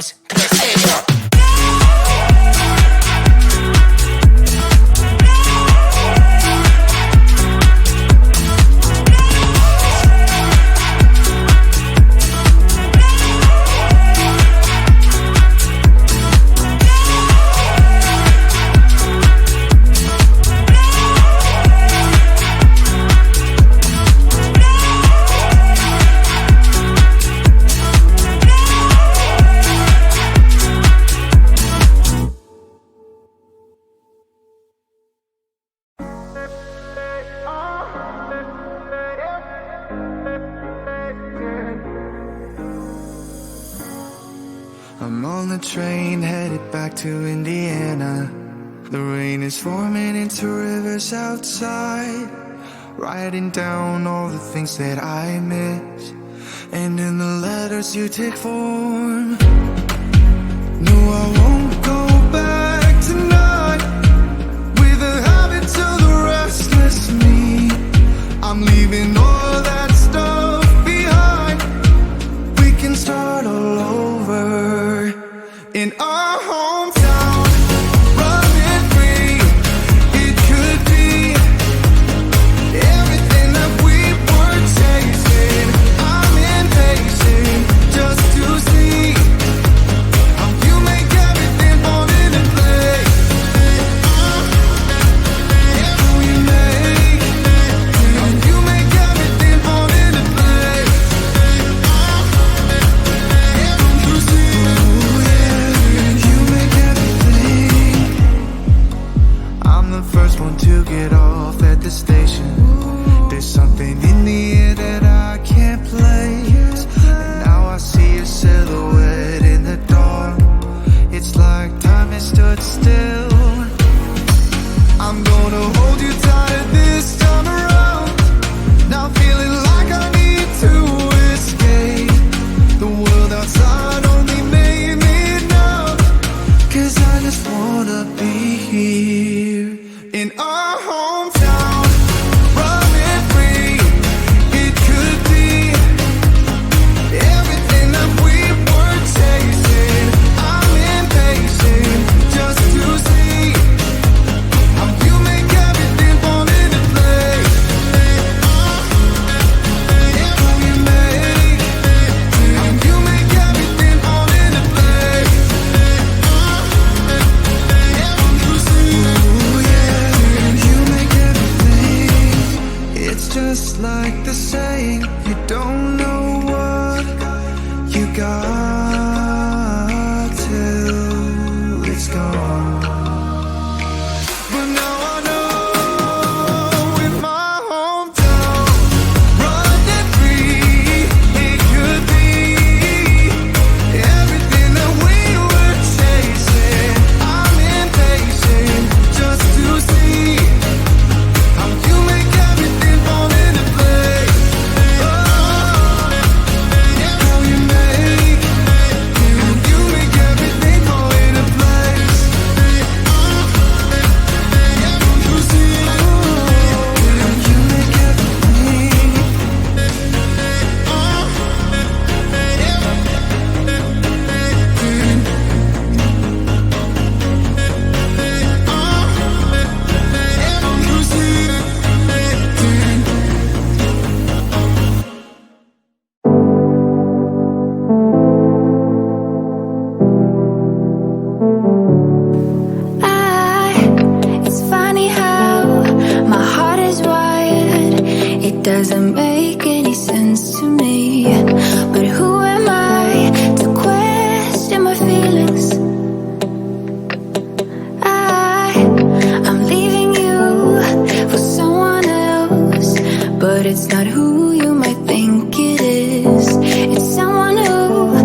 2, 3, ello. I'm on the train headed back to Indiana. The rain is forming into rivers outside, writing down all the things that I miss, and in the letters you take form. No, I won't go back tonight with the habits of the restless me. I'm leaving all that stuff behind. We can start all over in our hometown, running free. It could be everything that we were chasing. I'm impatient just to see how you make everything fall into place. How you make everything fall into place. You see, you make everything. I'm the first one to get off at the station. There's something in the air that I can't place, and now I see a silhouette in the dark. It's like time has stood still. I'm gonna hold you tight this time around. Now feeling like I need to escape. The world outside only made me numb, 'cause I just wanna be here in our hometown, running free. It could be everything that we were chasing. I'm impatient just to see how you make everything fall into place. How you make everything fall into place. You see, you make everything. It's just like the saying, you don't know what you got till it's gone. But now I know in my hometown, running free, it could be everything that we were chasing. I'm impatient just to see how you make everything fall into place. How you make everything fall into place. You see, you make everything. You see. It's funny how my heart is wired. It doesn't make any sense to me. But who am I to question my feelings? I'm leaving you for someone else, but it's not who you might think it is. It's someone who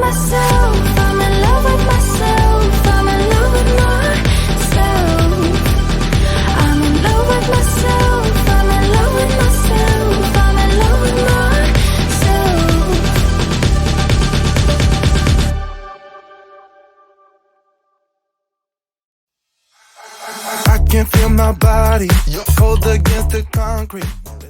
myself. I'm in love with myself. I'm in love with myself. I'm in love with myself. I'm in love with myself. I'm in love with myself. I can feel my body cold against the concrete.